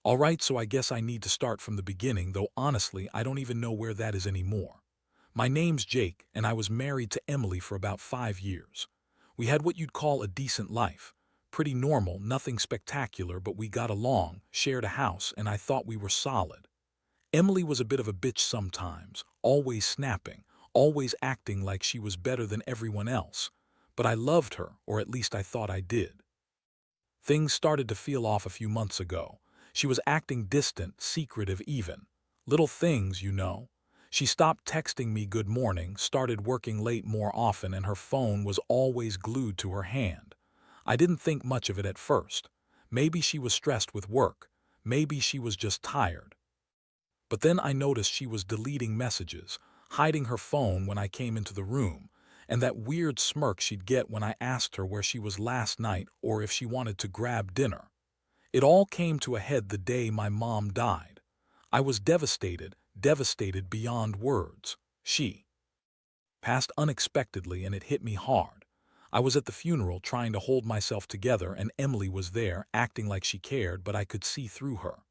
Alright, so I guess I need to start from the beginning, though honestly, I don't even know where that is anymore. My name's Jake, and I was married to Emily for about 5 years. We had what you'd call a decent life. Pretty normal, nothing spectacular, but we got along, shared a house, and I thought we were solid. Emily was a bit of a bitch sometimes, always snapping, always acting like she was better than everyone else. But I loved her, or at least I thought I did. Things started to feel off a few months ago. She was acting distant, secretive even. Little things, you know. She stopped texting me good morning, started working late more often, and her phone was always glued to her hand. I didn't think much of it at first. Maybe she was stressed with work. Maybe she was just tired. But then I noticed she was deleting messages, hiding her phone when I came into the room, and that weird smirk she'd get when I asked her where she was last night or if she wanted to grab dinner. It all came to a head the day my mom died. I was devastated, devastated beyond words. She passed unexpectedly and it hit me hard. I was at the funeral trying to hold myself together and Emily was there, acting like she cared, but I could see through her.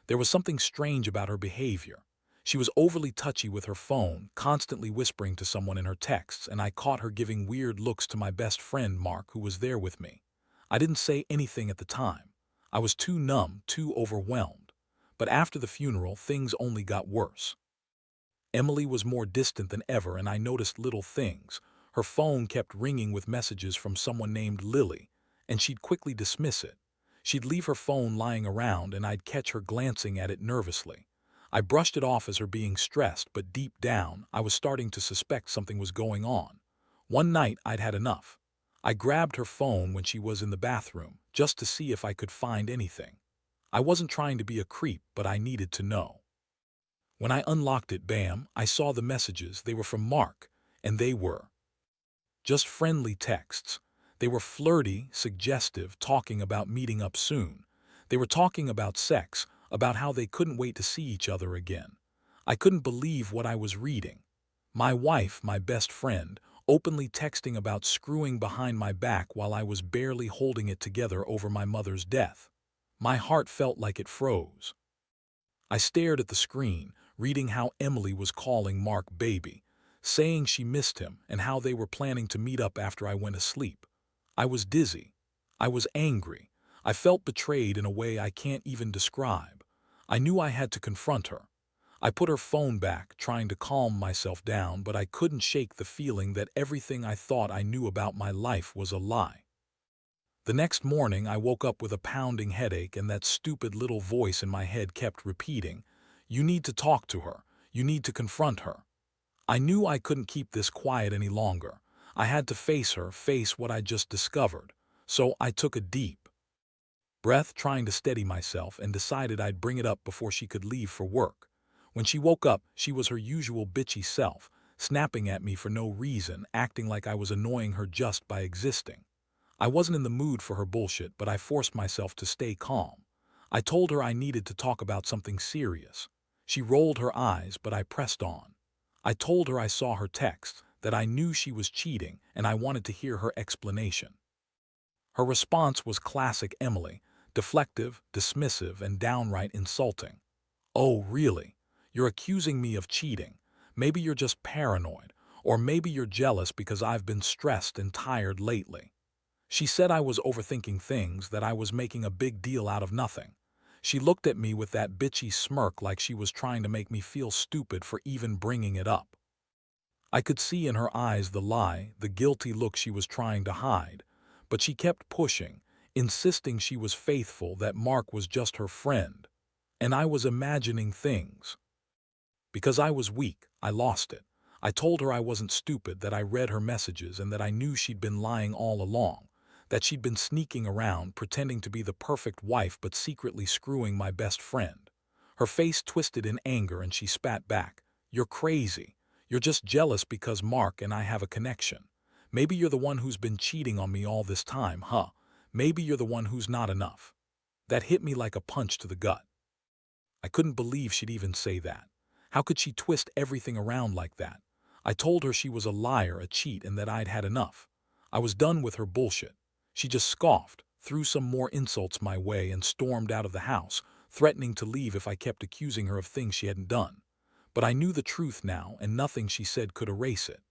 There was something strange about her behavior. She was overly touchy with her phone, constantly whispering to someone in her texts, and I caught her giving weird looks to my best friend Mark, who was there with me. I didn't say anything at the time. I was too numb, too overwhelmed. But after the funeral, things only got worse. Emily was more distant than ever, and I noticed little things. Her phone kept ringing with messages from someone named Lily, and she'd quickly dismiss it. She'd leave her phone lying around, and I'd catch her glancing at it nervously. I brushed it off as her being stressed, but deep down, I was starting to suspect something was going on. One night, I'd had enough. I grabbed her phone when she was in the bathroom, just to see if I could find anything. I wasn't trying to be a creep, but I needed to know. When I unlocked it, bam, I saw the messages. They were from Mark, and they were just friendly texts. They were flirty, suggestive, talking about meeting up soon. They were talking about sex, about how they couldn't wait to see each other again. I couldn't believe what I was reading. My wife, my best friend, openly texting about screwing behind my back while I was barely holding it together over my mother's death. My heart felt like it froze. I stared at the screen, reading how Emily was calling Mark baby, saying she missed him and how they were planning to meet up after I went asleep. I was dizzy. I was angry. I felt betrayed in a way I can't even describe. I knew I had to confront her. I put her phone back, trying to calm myself down, but I couldn't shake the feeling that everything I thought I knew about my life was a lie. The next morning, I woke up with a pounding headache, and that stupid little voice in my head kept repeating, "You need to talk to her. You need to confront her." I knew I couldn't keep this quiet any longer. I had to face her, face what I just discovered. So I took a deep breath, trying to steady myself, and decided I'd bring it up before she could leave for work. When she woke up, she was her usual bitchy self, snapping at me for no reason, acting like I was annoying her just by existing. I wasn't in the mood for her bullshit, but I forced myself to stay calm. I told her I needed to talk about something serious. She rolled her eyes, but I pressed on. I told her I saw her texts, that I knew she was cheating, and I wanted to hear her explanation. Her response was classic Emily, deflective, dismissive, and downright insulting. "Oh, really? You're accusing me of cheating. Maybe you're just paranoid, or maybe you're jealous because I've been stressed and tired lately." She said I was overthinking things, that I was making a big deal out of nothing. She looked at me with that bitchy smirk like she was trying to make me feel stupid for even bringing it up. I could see in her eyes the lie, the guilty look she was trying to hide, but she kept pushing, insisting she was faithful, that Mark was just her friend. And I was imagining things. Because I was weak, I lost it. I told her I wasn't stupid, that I read her messages, and that I knew she'd been lying all along, that she'd been sneaking around, pretending to be the perfect wife but secretly screwing my best friend. Her face twisted in anger and she spat back, "You're crazy. You're just jealous because Mark and I have a connection. Maybe you're the one who's been cheating on me all this time, huh? Maybe you're the one who's not enough." That hit me like a punch to the gut. I couldn't believe she'd even say that. How could she twist everything around like that? I told her she was a liar, a cheat, and that I'd had enough. I was done with her bullshit. She just scoffed, threw some more insults my way, and stormed out of the house, threatening to leave if I kept accusing her of things she hadn't done. But I knew the truth now, and nothing she said could erase it.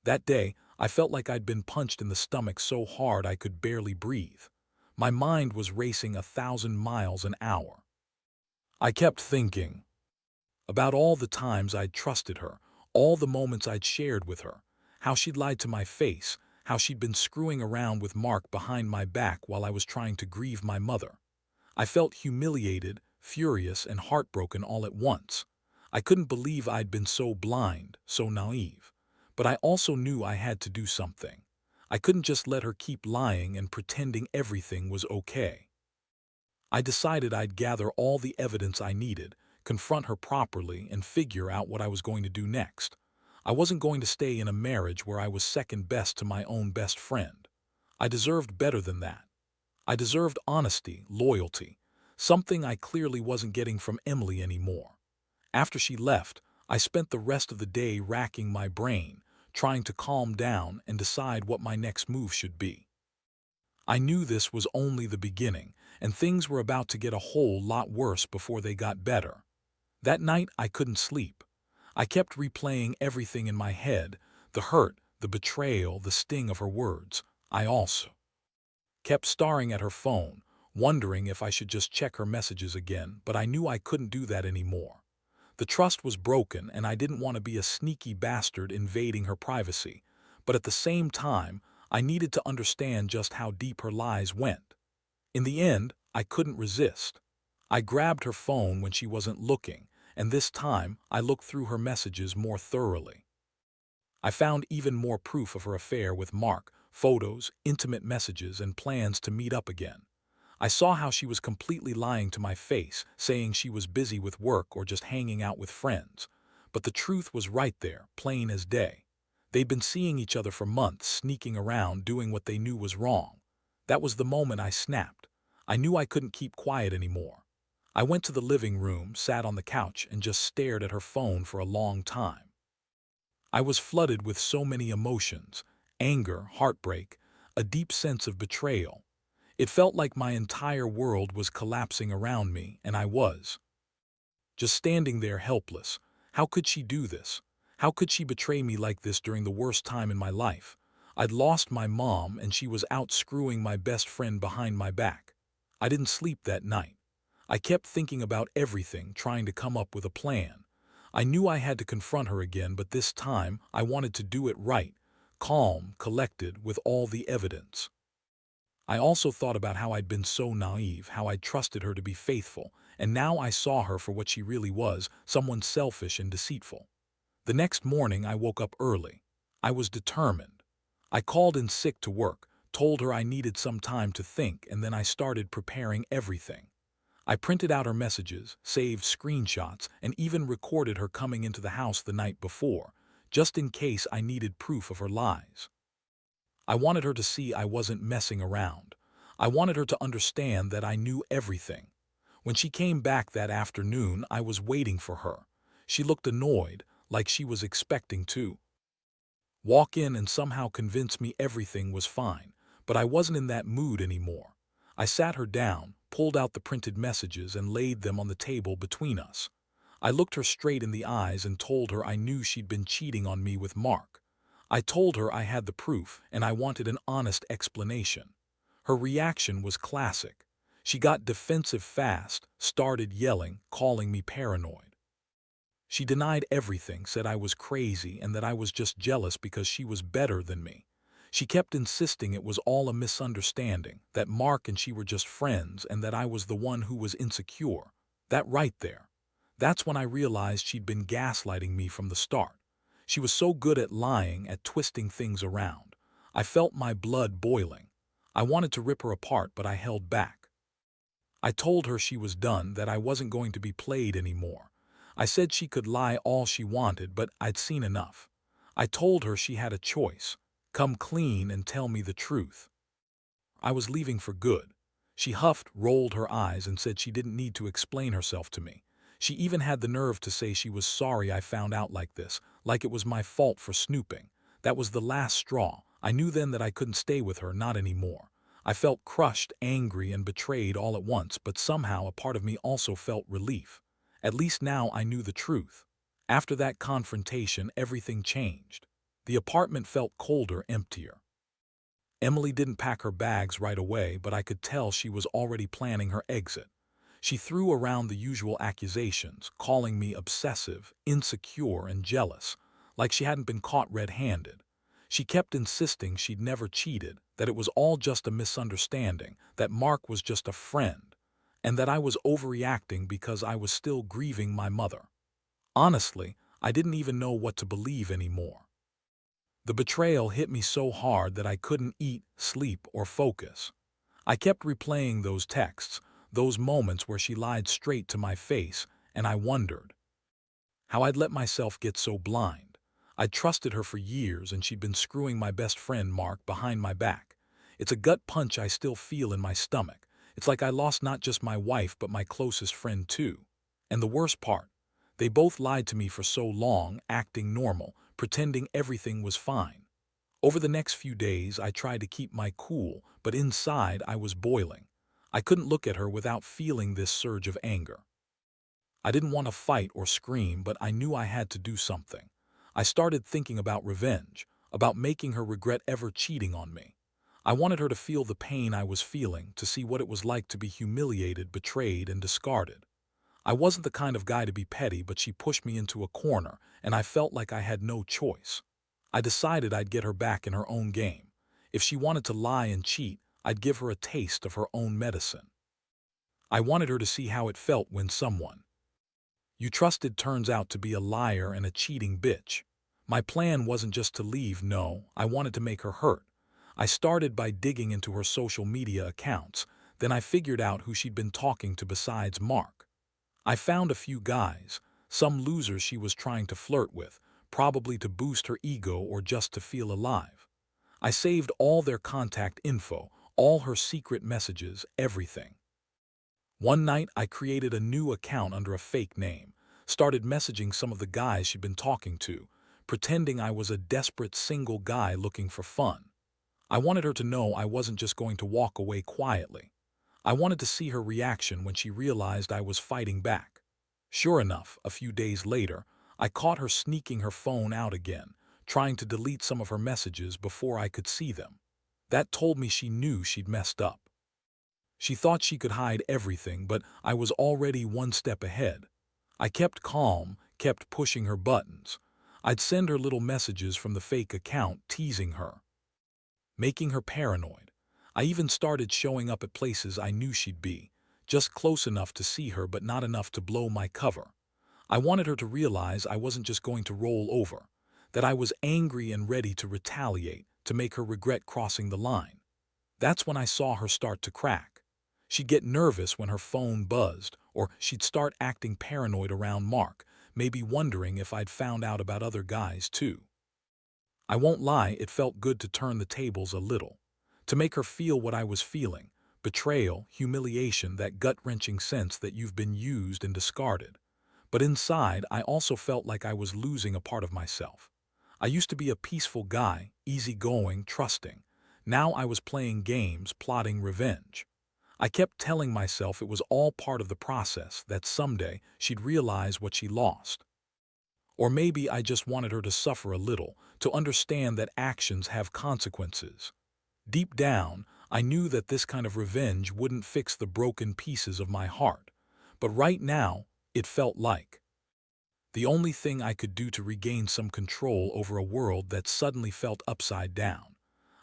That day, I felt like I'd been punched in the stomach so hard I could barely breathe. My mind was racing 1,000 miles an hour. I kept thinking about all the times I'd trusted her, all the moments I'd shared with her, how she'd lied to my face, how she'd been screwing around with Mark behind my back while I was trying to grieve my mother. I felt humiliated, furious, and heartbroken all at once. I couldn't believe I'd been so blind, so naive. But I also knew I had to do something. I couldn't just let her keep lying and pretending everything was okay. I decided I'd gather all the evidence I needed, confront her properly, and figure out what I was going to do next. I wasn't going to stay in a marriage where I was second best to my own best friend. I deserved better than that. I deserved honesty, loyalty, something I clearly wasn't getting from Emily anymore. After she left, I spent the rest of the day racking my brain, trying to calm down and decide what my next move should be. I knew this was only the beginning, and things were about to get a whole lot worse before they got better. That night, I couldn't sleep. I kept replaying everything in my head, the hurt, the betrayal, the sting of her words. I also kept staring at her phone, wondering if I should just check her messages again, but I knew I couldn't do that anymore. The trust was broken, and I didn't want to be a sneaky bastard invading her privacy, but at the same time, I needed to understand just how deep her lies went. In the end, I couldn't resist. I grabbed her phone when she wasn't looking, and this time I looked through her messages more thoroughly. I found even more proof of her affair with Mark, photos, intimate messages, and plans to meet up again. I saw how she was completely lying to my face, saying she was busy with work or just hanging out with friends. But the truth was right there, plain as day. They'd been seeing each other for months, sneaking around, doing what they knew was wrong. That was the moment I snapped. I knew I couldn't keep quiet anymore. I went to the living room, sat on the couch, and just stared at her phone for a long time. I was flooded with so many emotions: anger, heartbreak, a deep sense of betrayal. It felt like my entire world was collapsing around me, and I was just standing there helpless. How could she do this? How could she betray me like this during the worst time in my life? I'd lost my mom, and she was out screwing my best friend behind my back. I didn't sleep that night. I kept thinking about everything, trying to come up with a plan. I knew I had to confront her again, but this time I wanted to do it right, calm, collected, with all the evidence. I also thought about how I'd been so naive, how I'd trusted her to be faithful, and now I saw her for what she really was, someone selfish and deceitful. The next morning I woke up early. I was determined. I called in sick to work, told her I needed some time to think, and then I started preparing everything. I printed out her messages, saved screenshots, and even recorded her coming into the house the night before, just in case I needed proof of her lies. I wanted her to see I wasn't messing around. I wanted her to understand that I knew everything. When she came back that afternoon, I was waiting for her. She looked annoyed, like she was expecting to walk in and somehow convince me everything was fine, but I wasn't in that mood anymore. I sat her down, pulled out the printed messages, and laid them on the table between us. I looked her straight in the eyes and told her I knew she'd been cheating on me with Mark. I told her I had the proof, and I wanted an honest explanation. Her reaction was classic. She got defensive fast, started yelling, calling me paranoid. She denied everything, said I was crazy and that I was just jealous because she was better than me. She kept insisting it was all a misunderstanding, that Mark and she were just friends, and that I was the one who was insecure. That right there. That's when I realized she'd been gaslighting me from the start. She was so good at lying, at twisting things around. I felt my blood boiling. I wanted to rip her apart, but I held back. I told her she was done, that I wasn't going to be played anymore. I said she could lie all she wanted, but I'd seen enough. I told her she had a choice: come clean and tell me the truth. I was leaving for good. She huffed, rolled her eyes, and said she didn't need to explain herself to me. She even had the nerve to say she was sorry I found out like this, like it was my fault for snooping. That was the last straw. I knew then that I couldn't stay with her, not anymore. I felt crushed, angry, and betrayed all at once, but somehow a part of me also felt relief. At least now I knew the truth. After that confrontation, everything changed. The apartment felt colder, emptier. Emily didn't pack her bags right away, but I could tell she was already planning her exit. She threw around the usual accusations, calling me obsessive, insecure, and jealous, like she hadn't been caught red-handed. She kept insisting she'd never cheated, that it was all just a misunderstanding, that Mark was just a friend, and that I was overreacting because I was still grieving my mother. Honestly, I didn't even know what to believe anymore. The betrayal hit me so hard that I couldn't eat, sleep, or focus. I kept replaying those texts, those moments where she lied straight to my face, and I wondered how I'd let myself get so blind. I'd trusted her for years, and she'd been screwing my best friend Mark behind my back. It's a gut punch I still feel in my stomach. It's like I lost not just my wife but my closest friend too. And the worst part, they both lied to me for so long, acting normal, pretending everything was fine. Over the next few days, I tried to keep my cool, but inside I was boiling. I couldn't look at her without feeling this surge of anger. I didn't want to fight or scream, but I knew I had to do something. I started thinking about revenge, about making her regret ever cheating on me. I wanted her to feel the pain I was feeling, to see what it was like to be humiliated, betrayed, and discarded. I wasn't the kind of guy to be petty, but she pushed me into a corner, and I felt like I had no choice. I decided I'd get her back in her own game. If she wanted to lie and cheat, I'd give her a taste of her own medicine. I wanted her to see how it felt when someone you trusted turns out to be a liar and a cheating bitch. My plan wasn't just to leave, no, I wanted to make her hurt. I started by digging into her social media accounts, then I figured out who she'd been talking to besides Mark. I found a few guys, some losers she was trying to flirt with, probably to boost her ego or just to feel alive. I saved all their contact info, all her secret messages, everything. One night, I created a new account under a fake name, started messaging some of the guys she'd been talking to, pretending I was a desperate single guy looking for fun. I wanted her to know I wasn't just going to walk away quietly. I wanted to see her reaction when she realized I was fighting back. Sure enough, a few days later, I caught her sneaking her phone out again, trying to delete some of her messages before I could see them. That told me she knew she'd messed up. She thought she could hide everything, but I was already one step ahead. I kept calm, kept pushing her buttons. I'd send her little messages from the fake account, teasing her, making her paranoid. I even started showing up at places I knew she'd be, just close enough to see her but not enough to blow my cover. I wanted her to realize I wasn't just going to roll over, that I was angry and ready to retaliate, to make her regret crossing the line. That's when I saw her start to crack. She'd get nervous when her phone buzzed, or she'd start acting paranoid around Mark, maybe wondering if I'd found out about other guys too. I won't lie, it felt good to turn the tables a little, to make her feel what I was feeling: betrayal, humiliation, that gut-wrenching sense that you've been used and discarded. But inside, I also felt like I was losing a part of myself. I used to be a peaceful guy, easygoing, trusting. Now I was playing games, plotting revenge. I kept telling myself it was all part of the process, that someday she'd realize what she lost. Or maybe I just wanted her to suffer a little, to understand that actions have consequences. Deep down, I knew that this kind of revenge wouldn't fix the broken pieces of my heart. But right now, it felt like the only thing I could do to regain some control over a world that suddenly felt upside down.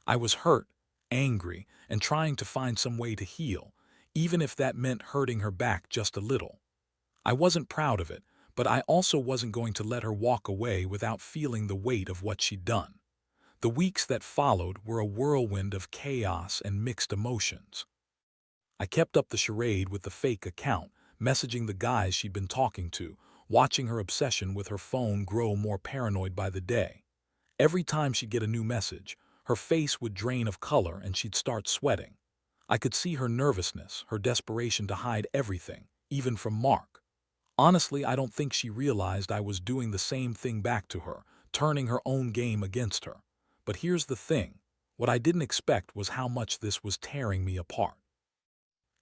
I was hurt, angry, and trying to find some way to heal, even if that meant hurting her back just a little. I wasn't proud of it, but I also wasn't going to let her walk away without feeling the weight of what she'd done. The weeks that followed were a whirlwind of chaos and mixed emotions. I kept up the charade with the fake account, messaging the guys she'd been talking to, watching her obsession with her phone grow more paranoid by the day. Every time she'd get a new message, her face would drain of color and she'd start sweating. I could see her nervousness, her desperation to hide everything, even from Mark. Honestly, I don't think she realized I was doing the same thing back to her, turning her own game against her. But here's the thing. What I didn't expect was how much this was tearing me apart.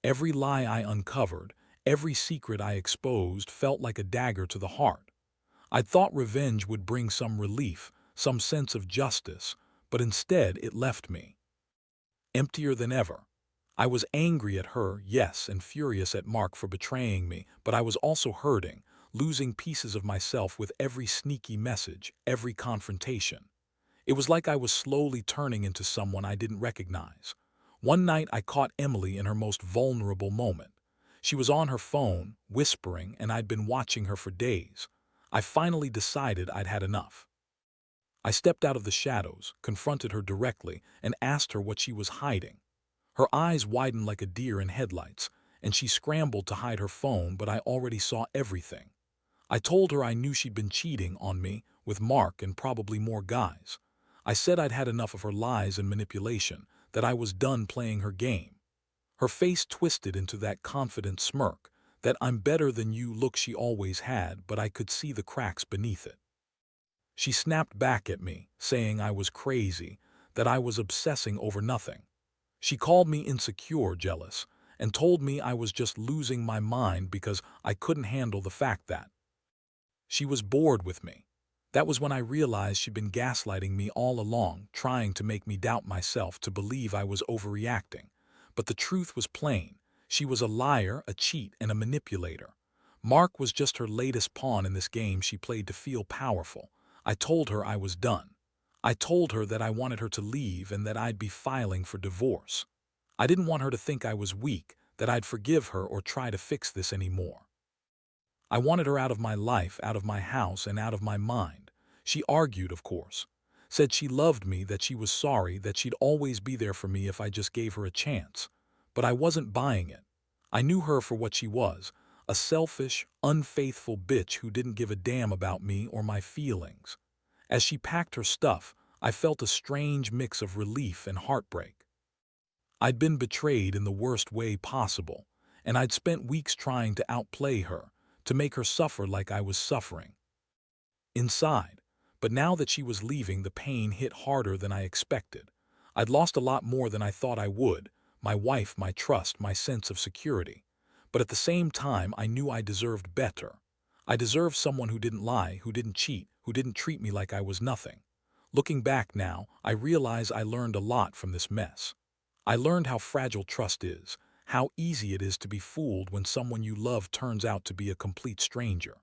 Every lie I uncovered, every secret I exposed felt like a dagger to the heart. I'd thought revenge would bring some relief, some sense of justice, but instead it left me emptier than ever. I was angry at her, yes, and furious at Mark for betraying me, but I was also hurting, losing pieces of myself with every sneaky message, every confrontation. It was like I was slowly turning into someone I didn't recognize. One night I caught Emily in her most vulnerable moment. She was on her phone, whispering, and I'd been watching her for days. I finally decided I'd had enough. I stepped out of the shadows, confronted her directly, and asked her what she was hiding. Her eyes widened like a deer in headlights, and she scrambled to hide her phone, but I already saw everything. I told her I knew she'd been cheating on me with Mark and probably more guys. I said I'd had enough of her lies and manipulation, that I was done playing her game. Her face twisted into that confident smirk, that I'm better than you look she always had, but I could see the cracks beneath it. She snapped back at me, saying I was crazy, that I was obsessing over nothing. She called me insecure, jealous, and told me I was just losing my mind because I couldn't handle the fact that she was bored with me. That was when I realized she'd been gaslighting me all along, trying to make me doubt myself, to believe I was overreacting. But the truth was plain. She was a liar, a cheat, and a manipulator. Mark was just her latest pawn in this game she played to feel powerful. I told her I was done. I told her that I wanted her to leave and that I'd be filing for divorce. I didn't want her to think I was weak, that I'd forgive her or try to fix this anymore. I wanted her out of my life, out of my house, and out of my mind. She argued, of course. Said she loved me, that she was sorry, that she'd always be there for me if I just gave her a chance. But I wasn't buying it. I knew her for what she was, a selfish, unfaithful bitch who didn't give a damn about me or my feelings. As she packed her stuff, I felt a strange mix of relief and heartbreak. I'd been betrayed in the worst way possible, and I'd spent weeks trying to outplay her, to make her suffer like I was suffering inside. But now that she was leaving, the pain hit harder than I expected. I'd lost a lot more than I thought I would: my wife, my trust, my sense of security. But at the same time, I knew I deserved better. I deserved someone who didn't lie, who didn't cheat, who didn't treat me like I was nothing. Looking back now, I realize I learned a lot from this mess. I learned how fragile trust is, how easy it is to be fooled when someone you love turns out to be a complete stranger.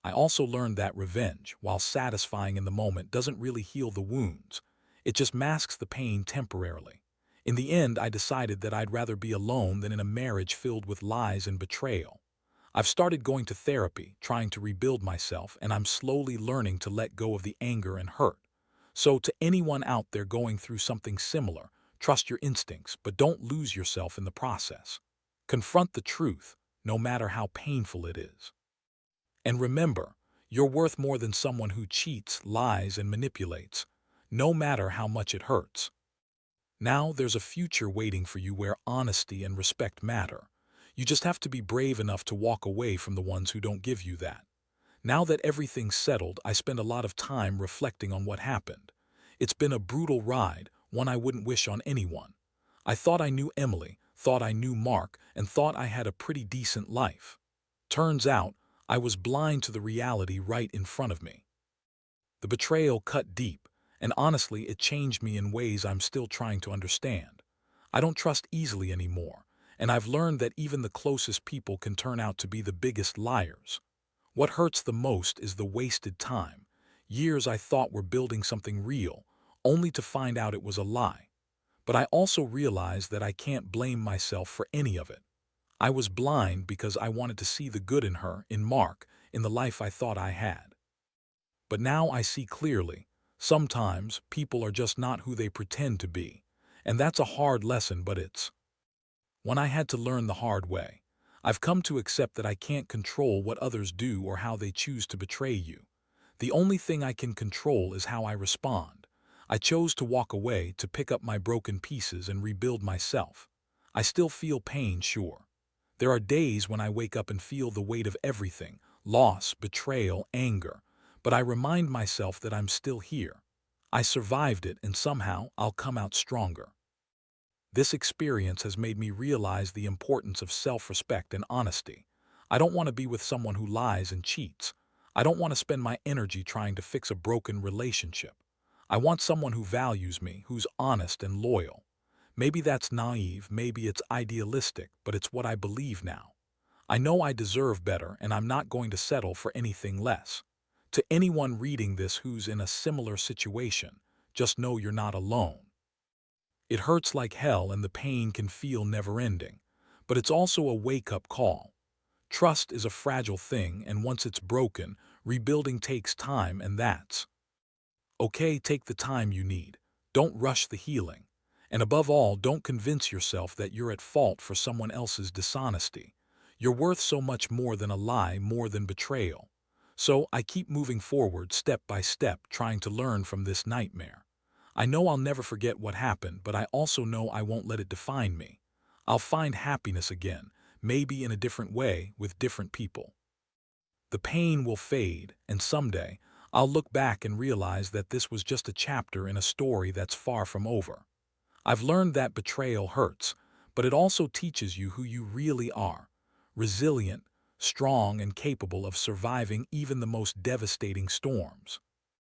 I also learned that revenge, while satisfying in the moment, doesn't really heal the wounds. It just masks the pain temporarily. In the end, I decided that I'd rather be alone than in a marriage filled with lies and betrayal. I've started going to therapy, trying to rebuild myself, and I'm slowly learning to let go of the anger and hurt. So to anyone out there going through something similar, trust your instincts, but don't lose yourself in the process. Confront the truth, no matter how painful it is. And remember, you're worth more than someone who cheats, lies, and manipulates, no matter how much it hurts. Now there's a future waiting for you where honesty and respect matter. You just have to be brave enough to walk away from the ones who don't give you that. Now that everything's settled, I spend a lot of time reflecting on what happened. It's been a brutal ride, one I wouldn't wish on anyone. I thought I knew Emily, thought I knew Mark, and thought I had a pretty decent life. Turns out, I was blind to the reality right in front of me. The betrayal cut deep, and honestly, it changed me in ways I'm still trying to understand. I don't trust easily anymore, and I've learned that even the closest people can turn out to be the biggest liars. What hurts the most is the wasted time. Years I thought were building something real, only to find out it was a lie. But I also realized that I can't blame myself for any of it. I was blind because I wanted to see the good in her, in Mark, in the life I thought I had. But now I see clearly. Sometimes people are just not who they pretend to be. And that's a hard lesson, but it's one I had to learn the hard way. I've come to accept that I can't control what others do or how they choose to betray you. The only thing I can control is how I respond. I chose to walk away, to pick up my broken pieces and rebuild myself. I still feel pain, sure. There are days when I wake up and feel the weight of everything: loss, betrayal, anger. But I remind myself that I'm still here. I survived it, and somehow I'll come out stronger. This experience has made me realize the importance of self-respect and honesty. I don't want to be with someone who lies and cheats. I don't want to spend my energy trying to fix a broken relationship. I want someone who values me, who's honest and loyal. Maybe that's naive, maybe it's idealistic, but it's what I believe now. I know I deserve better, and I'm not going to settle for anything less. To anyone reading this who's in a similar situation, just know you're not alone. It hurts like hell and the pain can feel never-ending, but it's also a wake-up call. Trust is a fragile thing, and once it's broken, rebuilding takes time, and that's okay. Take the time you need. Don't rush the healing. And above all, don't convince yourself that you're at fault for someone else's dishonesty. You're worth so much more than a lie, more than betrayal. So I keep moving forward step by step, trying to learn from this nightmare. I know I'll never forget what happened, but I also know I won't let it define me. I'll find happiness again, maybe in a different way, with different people. The pain will fade, and someday, I'll look back and realize that this was just a chapter in a story that's far from over. I've learned that betrayal hurts, but it also teaches you who you really are: resilient, strong, and capable of surviving even the most devastating storms.